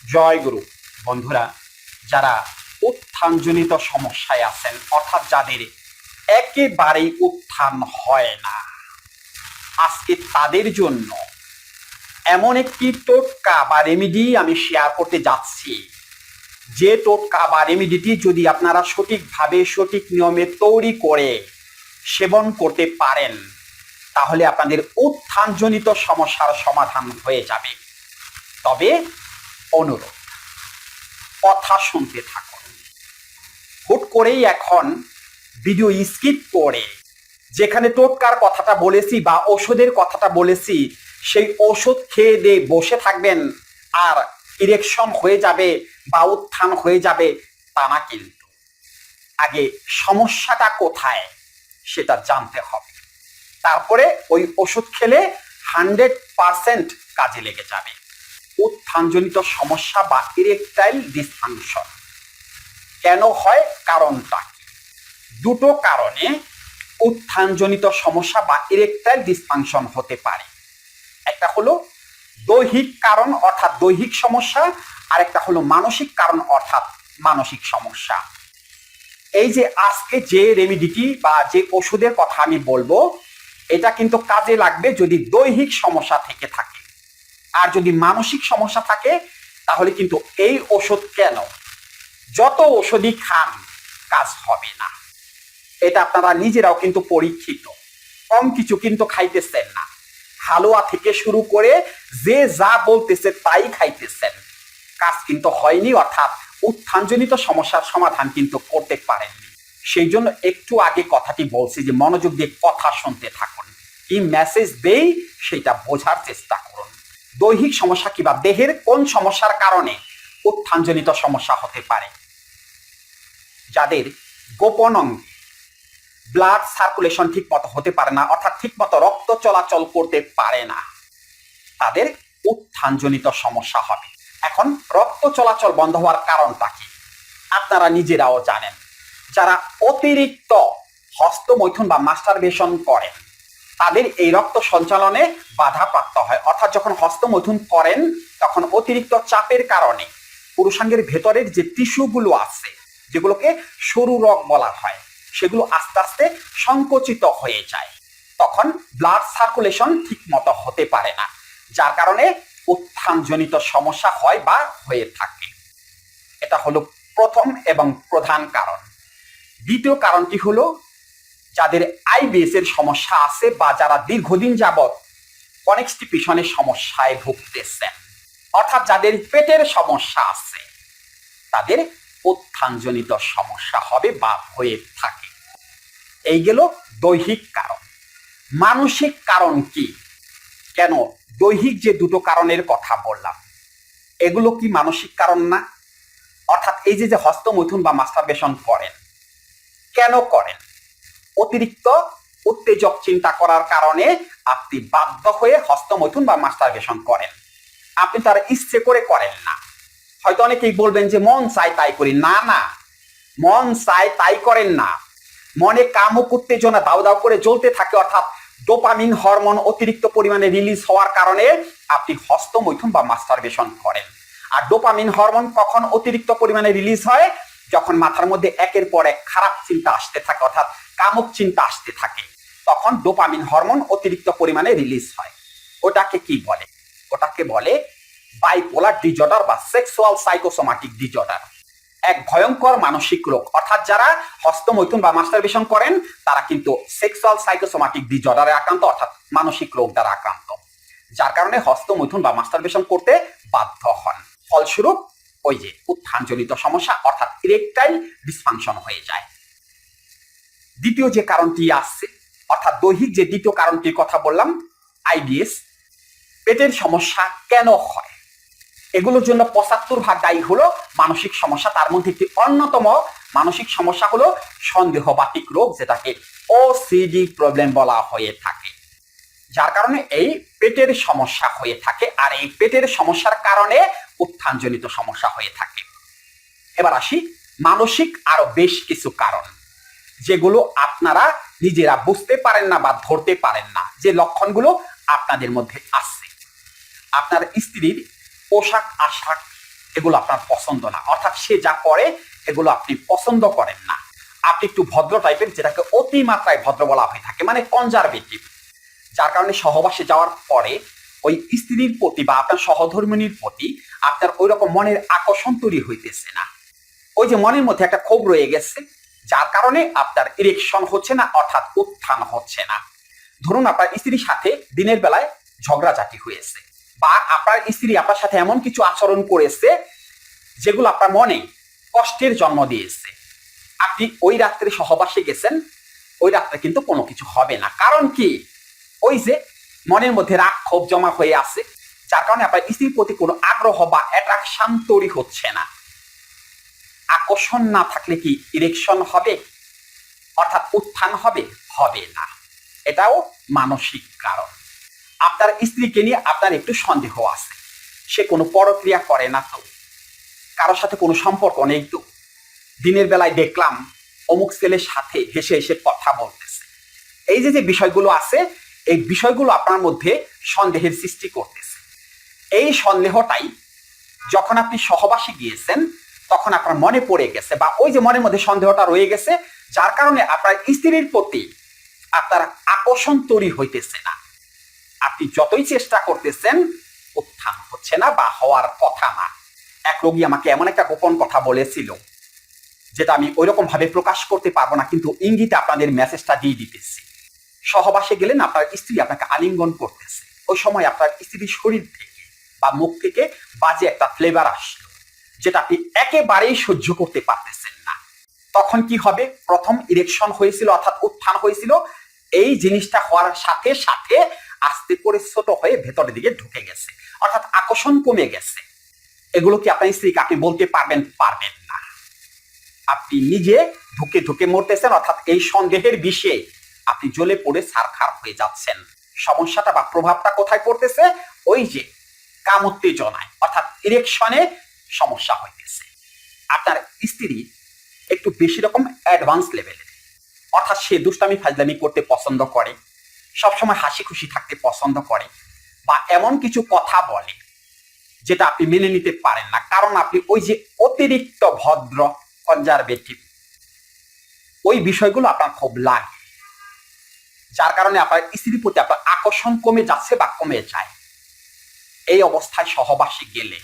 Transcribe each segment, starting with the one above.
জয়গুরু। বন্ধুরা, যারা উত্থানজনিত সমস্যায় আছেন, অর্থাৎ যাদের একেবারেই উত্থান হয় না, আজকে তাদের জন্য এমন একটি টোটকা বা রেমিডি আমি শেয়ার করতে যাচ্ছি, যে টোটকা বা রেমিডিটি যদি আপনারা সঠিকভাবে সঠিক নিয়মে তৈরি করে সেবন করতে পারেন, তাহলে আপনাদের উত্থানজনিত সমস্যার সমাধান হয়ে যাবে। তবে অনুরোধ, কথা শুনতে থাকুন। হুট করেই এখন ভিডিও স্কিপ করে যেখানে টোটকার কথাটা বলেছি বা ওষুধের কথাটা বলেছি, সেই ওষুধ খেয়ে দিয়ে বসে থাকবেন আর ইরেকশন হয়ে যাবে বা উত্থান হয়ে যাবে, তা না। কিন্তু আগে সমস্যাটা কোথায় সেটা জানতে হবে, তারপরে ওই ওষুধ খেলে 100% কাজে লেগে যাবে। উত্থানজনিত সমস্যা বা ইরেকটাইল ডিসফাংশন কেন হয়, কারণটা কি? দুটো কারণে উত্থানজনিত সমস্যা বা ইরেকটাইল ডিসফাংশন হতে পারে। একটা হলো দৈহিক কারণ অর্থাৎ দৈহিক সমস্যা, আর একটা হলো মানসিক কারণ অর্থাৎ মানসিক সমস্যা। এই যে আজকে যে রেমিডিটি বা যে ওষুধের কথা আমি বলবো, এটা কিন্তু কাজে লাগবে যদি দৈহিক সমস্যা থেকে থাকে। আর যদি মানসিক সমস্যা থাকে তাহলে কিন্তু এই ওষুধ কেন, যত ওষুধই খান কাজ হবে না। এটা আপনারা নিজেরাও কিন্তু পরীক্ষিত। কম কিছু কিন্তু খাইতেছেন না, হালুয়া থেকে শুরু করে যে যা বলতেছে তাই খাইতেছেন, কাজ কিন্তু হয়নি, অর্থাৎ উত্থানজনিত সমস্যার সমাধান কিন্তু করতে পারেননি। সেই জন্য একটু আগে কথাটি বলছি যে মনোযোগ দিয়ে কথা শুনতে থাকুন, কি মেসেজ দেই সেটা বোঝার চেষ্টা করুন। দৈহিক সমস্যা কিংবা দেহের কোন সমস্যার কারণে উত্থানজনিত সমস্যা হতে পারে? যাদের গোপন অঙ্গে ব্লাড সার্কুলেশন ঠিক মতো হতে পারে না, অর্থাৎ ঠিক মতো রক্ত চলাচল করতে পারে না, তাদের উত্থানজনিত সমস্যা হবে। এখন রক্ত চলাচল বন্ধ হওয়ার কারণটা কি আপনারা নিজেরাও জানেন। যারা অতিরিক্ত হস্তমৈথুন বা মাস্টারবেশন করেন, তাদের এই রক্ত সঞ্চালনে বাধাপ্রাপ্ত হয়। অর্থাৎ যখন হস্তমৈথুন করেন তখন অতিরিক্ত চাপের কারণে পুরুষাঙ্গের ভেতরের যে টিস্যুগুলো আছে, যেগুলোকে সরু রগ বলা হয়, সেগুলো আস্তে আস্তে সংকুচিত হয়ে যায়। তখন ব্লাড সার্কুলেশন ঠিক মতো হতে পারে না, যার কারণে উত্থানজনিত সমস্যা হয় বা হয়ে থাকে। এটা হলো প্রথম এবং প্রধান কারণ। দ্বিতীয় কারণটি হলো যাদের আইবিএস এর সমস্যা আছে বা যারা দীর্ঘদিন যাবৎ কনস্টিপেশনের সমস্যায় ভুগতেছেন, অর্থাৎ যাদের পেটের সমস্যা আছে, তাদের উত্থানজনিত সমস্যা হবে বা হয়ে থাকে। এই গেল দৈহিক কারণ। মানসিক কারণ কি? কেন দৈহিক যে দুটো কারণের কথা বললাম, এগুলো কি মানসিক কারণ না? অর্থাৎ এই যে হস্তমৈথুন বা মাস্টারবেশন করেন, কেন করেন? অতিরিক্ত উত্তেজক চিন্তা করার কারণে আপনি বাধ্য হয়ে হস্তমৈথুন বা মাস্টারবেশন করেন। আপনি তার ইচ্ছে করে করেন না। হয়তো অনেকেই বলবেন যে মন চাই তাই করি। না না, মন চাই তাই করেন না। মনে কামুক উত্তেজনা দাউ দাউ করে জ্বলতে থাকে, অর্থাৎ ডোপামিন হরমোন অতিরিক্ত পরিমাণে রিলিজ হওয়ার কারণে আপনি হস্তমৈথুন বা মাস্টারবেশন করেন। আর ডোপামিন হরমোন কখন অতিরিক্ত পরিমাণে রিলিজ হয়? যখন মাথার মধ্যে একের পর এক খারাপ চিন্তা আসতে থাকে, অর্থাৎ কামুক চিন্তা আসতে থাকে, তখন ডোপামিন হরমোন অতিরিক্ত পরিমাণে রিলিজ হয়। ওটাকে কি বলে? ওটাকে বলে বাইপোলার ডিজঅর্ডার বা সেক্সুয়াল সাইকোসোমাটিক ডিজঅর্ডার, এক ভয়ঙ্কর মানসিক রোগ। অর্থাৎ যারা হস্তমৈথুন বা মাস্টারবেশন করেন তারা কিন্তু সেক্সুয়াল সাইকোসোমাটিক ডিজঅর্ডারে আক্রান্ত, অর্থাৎ মানসিক রোগ দ্বারা আক্রান্ত, যার কারণে হস্তমৈথুন বা মাস্টারবেশন করতে বাধ্য হন। ফলস্বরূপ ওই যে উত্থানজনিত সমস্যা অর্থাৎ ইরেকটাইল ডিসফাংশন হয়ে যায়। দ্বিতীয় যে কারণটি আসছে, অর্থাৎ দৈহিক যে দ্বিতীয় কারণটির কথা বললাম, আইবিএস, পেটের সমস্যা কেন হয়? এগুলোর জন্য 75% দায়ী হলো মানসিক সমস্যা। তার মধ্যে একটি অন্যতম মানসিক সমস্যা হলো সন্দেহবাতিক রোগ, যেটাকে ওসিডি প্রবলেম বলা হয়ে থাকে, যার কারণে এই পেটের সমস্যা হয়ে থাকে। আর এই পেটের সমস্যার কারণে উত্থানজনিত সমস্যা হয়ে থাকে। এবার আসি মানসিক আরো বেশ কিছু কারণ, যেগুলো আপনারা নিজেরা বুঝতে পারেন না বা ধরতে পারেন না, যে লক্ষণগুলো আপনাদের মধ্যে আছে। আপনার স্ত্রীর পোশাক আশাক এগুলো আপনার পছন্দ না, অর্থাৎ সে যা করে এগুলো আপনি পছন্দ করেন না। আপনি একটু ভদ্র টাইপের, যেটাকে অতিমাত্রায় ভদ্র বলা হয়ে থাকে, মানে কনজারভেটিভ। যার কারণে সহবাসে যাওয়ার পরে ওই স্ত্রীর প্রতি বা আপনার সহধর্মিনীর প্রতি আপনার ওই রকম মনের আকর্ষণ তৈরি হইতেছে না। ওই যে মনের মধ্যে একটা ক্ষোভ রয়ে গেছে, যার কারণে আপনার ইরেকশন হচ্ছে না, অর্থাৎ উত্থান হচ্ছে না। ধরুন আপনার স্ত্রীর সাথে দিনের বেলায় ঝগড়াঝাটি হয়েছে, বা আপনার স্ত্রী আপনার সাথে এমন কিছু আচরণ করেছে যেগুলো আপনার মনে কষ্টের জন্ম দিয়েছে। আপনি ওই রাত্রে সহবাসে গেছেন, ওই রাত্রে কিন্তু কোনো কিছু হবে না। কারণ কি, ওই যে মনের মধ্যে রাগ ক্ষোভ জমা হয়ে আছে, যার কারণে আপনার স্ত্রীর প্রতি কোনো আগ্রহ বা অ্যাট্রাকশন তৈরি হচ্ছে না। আকর্ষণ না থাকলে কি ইরেকশন হবে, অর্থাৎ উত্থান হবে? হবে না। এটাও মানসিক কারণ। আপনার স্ত্রীকে নিয়ে আপনার একটু সন্দেহ আছে, সে কোনো পরক্রিয়া করে না তো, কারোর সাথে কোনো সম্পর্ক নেই তো, দিনের বেলায় দেখলাম অমুক ছেলের সাথে হেসে হেসে কথা বলতেছে। এই যে যে বিষয়গুলো আছে, এই বিষয়গুলো আপনার মধ্যে সন্দেহের সৃষ্টি করতেছে। এই সন্দেহটাই যখন আপনি সহবাসে গিয়েছেন তখন আপনার মনে পড়ে গেছে, বা ওই যে মনের মধ্যে সন্দেহটা রয়ে গেছে, যার কারণে আপনার স্ত্রীর প্রতি আপনার আকর্ষণ তৈরি হইতেছে না। আপনি যতই চেষ্টা করতেছেন উত্থান হচ্ছে না বা হওয়ার কথা না। এক রোগী আমাকে এমন একটা গোপন কথা বলেছিল, যেটা আমি ওইরকম ভাবে প্রকাশ করতে পারবো না, কিন্তু ইঙ্গিতে আপনাদের মেসেজটা দিয়ে দিতেছি। সহবাসে গেলেন, আপনার স্ত্রী আপনাকে আলিঙ্গন করতেছে, ওই সময় আপনার স্ত্রীর শরীর থেকে বা মুখ থেকে বাজে একটা ফ্লেভার আসলো, যেটা আপনি একেবারেই সহ্য করতে পারতেছেন না। তখন কি হবে? প্রথম ইরেকশন হয়েছিল, অর্থাৎ উত্থান হয়েছিল, এই জিনিসটা হওয়ার সাথে সাথে আস্তে করে ছোট হয়ে ভেতরের দিকে ঢুকে গেছে, অর্থাৎ আকর্ষণ কমে গেছে। এগুলো কি আপনার স্ত্রীকে আপনি বলতে পারবেন? পারবেন না। আপনি নিজে ঢুকে ঢুকে মরতেছেন, অর্থাৎ এই সন্দেহের বিষয়ে আপনি জ্বলে পড়ে ছারখার হয়ে যাচ্ছেন। সমস্যাটা বা প্রভাবটা কোথায় পড়তেছে? ওই যে কাম উত্তেজনায়, অর্থাৎ ইরেকশনে সমস্যা হইতেছে। আপনার স্ত্রী একটু বেশি রকম অ্যাডভান্স লেভেলের, অর্থাৎ সে দুষ্টামি ফাজলামি করতে পছন্দ করে, সবসময় হাসি খুশি থাকতে পছন্দ করে, বা এমন কিছু কথা বলে যেটা আপনি মেনে নিতে পারেন না, কারণ আপনি ওই যে অতিরিক্ত ভদ্র কনজারভেটিভ, ওই বিষয়গুলো আপনার খুব লাগে, যার কারণে আপনার স্ত্রীর প্রতি আপনার আকর্ষণ কমে যাচ্ছে বা কমে যায়। এই অবস্থায় সহবাসে গেলে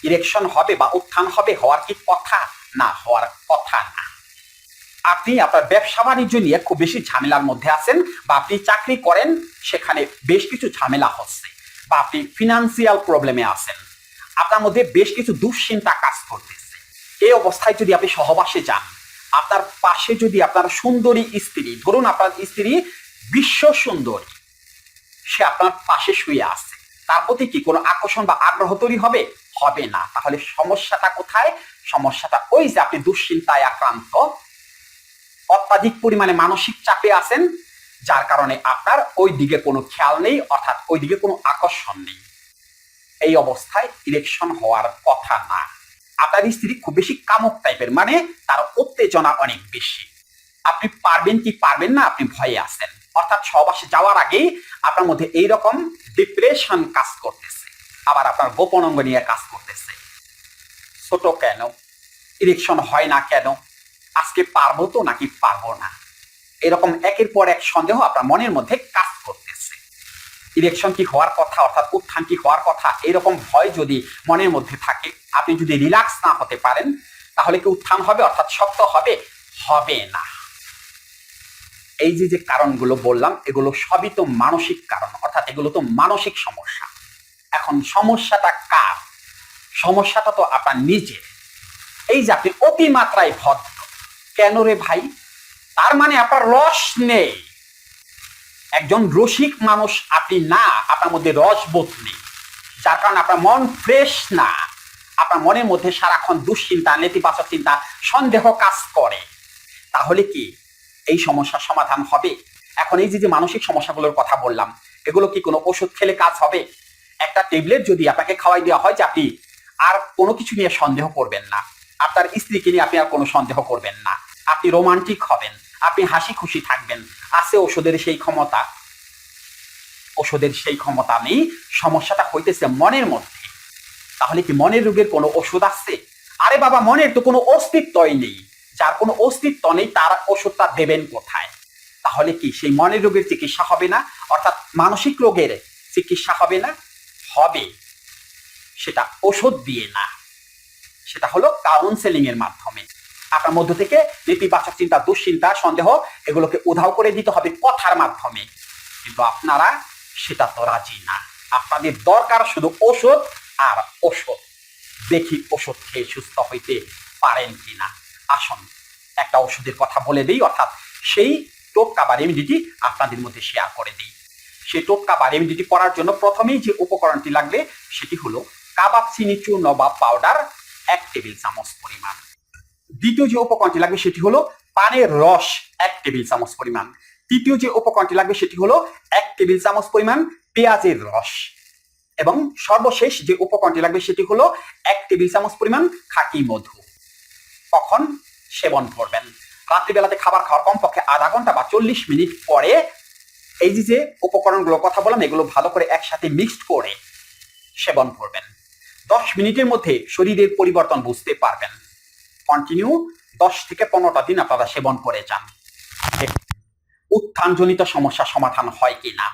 ইরেকশন হবে বা উত্থান হবে? হওয়ার কি কথা? না, হওয়ার কথা না। আপনি আপনার ব্যবসা বাণিজ্য নিয়ে খুব বেশি ঝামেলার মধ্যে আছেন, বা আপনি চাকরি করেন, সেখানে বেশ কিছু ঝামেলা হচ্ছে, বা আপনি ফিনান্সিয়াল প্রবলেমে আছেন, আপনার মধ্যে বেশ কিছু দুশ্চিন্তা কাজ করতেছে। এই অবস্থায় যদি আপনি সহবাসে যান, আপনার পাশে যদি আপনার সুন্দরী স্ত্রী, ধরুন আপনার স্ত্রী বিশ্ব সুন্দরী, সে আপনার পাশে শুয়ে আছে, তার প্রতি কি কোনো আকর্ষণ বা আগ্রহ তৈরি হবে? হবে না। তাহলে সমস্যাটা কোথায়? সমস্যাটা ওই যে আপনি দুশ্চিন্তায় আক্রান্ত, অত্যাধিক পরিমাণে মানসিক চাপে আছেন, যার কারণে আপনার ওই দিকে কোনো খেয়াল নেই, অর্থাৎ ওই দিকে কোনো আকর্ষণ নেই। এই অবস্থায় ইরেকশন হওয়ার কথা না। আপনার স্ত্রী খুব বেশি কামক টাইপের, মানে তার উত্তেজনা অনেক বেশি। আপনি পারবেন কি পারবেন না আপনি ভয়ে আছেন, অর্থাৎ সহবাসে যাওয়ার আগেই আপনার মধ্যে এইরকম ডিপ্রেশন কাজ করতেছে, আবার আপনার গোপন অঙ্গ নিয়ে কাজ করতেছে। ছোট কেন? ইরেকশন হয় না কেন? আজকে পারবো তো নাকি পারবো না? এরকম একের পর এক সন্দেহ আপনার মনের মধ্যে কাজ করতেছে। ইরেকশন কি হওয়ার কথা, অর্থাৎ উত্থান কি হওয়ার কথা, এরকম ভয় যদি মনের মধ্যে থাকে, আপনি যদি রিল্যাক্স না হতে পারেন, তাহলে কি উত্থান হবে, অর্থাৎ শক্ত হবে? হবে না। এই যে যে কারণগুলো বললাম, এগুলো সবই তো মানসিক কারণ, অর্থাৎ এগুলো তো মানসিক সমস্যা। এখন সমস্যাটা কার? সমস্যাটা তো আপনার নিজে। এই যে আপনি অতিমাত্রায় ভদ্র, কেন রে ভাই? তার মানে আপনার রস নেই। একজন রসিক মানুষ আপনি না, আপনার মধ্যে রসবোধ নেই, যার কারণে আপনার মন ফ্রেশ না। আপনার মনের মধ্যে সারাক্ষণ দুশ্চিন্তা, নেতিবাচক চিন্তা, সন্দেহ কাজ করে। তাহলে কি এই সমস্যার সমাধান হবে? এখন এই যে মানসিক সমস্যাগুলোর কথা বললাম, এগুলো কি কোনো ওষুধ খেলে কাজ হবে? একটা ট্যাবলেট যদি আপনাকে খাওয়াই দেওয়া হয় যে আপনি আর কোনো কিছু নিয়ে সন্দেহ করবেন না, আপনার স্ত্রীকে নিয়ে আপনি আর কোনো সন্দেহ করবেন না, আপনি রোমান্টিক হবেন, আপনি হাসি খুশি থাকবেন, আছে ওষুধের সেই ক্ষমতা? ওষুধের সেই ক্ষমতা নেই। সমস্যাটা হইতেছে মনের মধ্যে। তাহলে কি মনের রোগের কোনো ওষুধ আছে? আরে বাবা, মনের তো কোনো অস্তিত্বই নেই। যার কোনো অস্তিত্ব নেই তার ওষুধটা দেবেন কোথায়? তাহলে কি সেই মনের রোগের চিকিৎসা হবে না? অর্থাৎ মানসিক রোগের চিকিৎসা হবে না? হবে। সেটা ওষুধ দিয়ে না, সেটা হলো কাউন্সেলিং এর মাধ্যমে। আপনার মধ্য থেকে নেতিবাচক চিন্তা, দুশ্চিন্তা, সন্দেহ এগুলোকে উধাও করে দিতে হবে কথার মাধ্যমে। কিন্তু আপনারা সেটা তো রাজি না। আপনাদের দরকার শুধু ওষুধ আর ওষুধ। দেখি ওষুধ খেয়ে সুস্থ হইতে পারেন কিনা। আসুন একটা ওষুধের কথা বলে দিই, অর্থাৎ সেই টোটকা বা রেমেডিটি আপনাদের মধ্যে শেয়ার করে দিই। সেই টোটকা বা রেমেডিটি করার জন্য প্রথমেই যে উপকরণটি লাগবে সেটি হলো কাবাব চিনি চূর্ণ বা পাউডার 1 টেবিল চামচ পরিমাণ। দ্বিতীয় যে উপকরণটি লাগবে সেটি হলো পানের রস 1 টেবিল চামচ পরিমাণ। তৃতীয় যে উপকরণটি লাগবে সেটি হলো 1 টেবিল চামচ পরিমাণ পেঁয়াজের রস। এবং সর্বশেষ যে উপকরণটি লাগবে সেটি হলো 1 টেবিল চামচ পরিমাণ খাঁটি মধু। কখন সেবন করবেন? রাত্রিবেলাতে খাবার খাওয়ার কমপক্ষে আধা ঘন্টা বা 40 মিনিট পরে এই যে উপকরণগুলোর কথা বললাম এগুলো ভালো করে একসাথে মিক্সড করে সেবন করবেন। 10 মিনিটের মধ্যে শরীরের পরিবর্তন বুঝতে পারবেন। কন্টিনিউ 10 থেকে 15টা দিন আপনারা সেবন করে যান, উত্থানজনিত সমস্যা সমাধান হয় কিনা।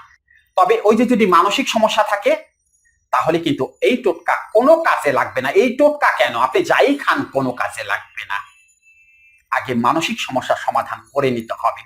তবে ওই যে যদি মানসিক সমস্যা থাকে তাহলে কিন্তু এই টোটকা কোনো কাজে লাগবে না। এই টোটকা কেন, আপনি যাই খান কোনো কাজে লাগবে না। আগে মানসিক সমস্যার সমাধান করে নিতে হবে।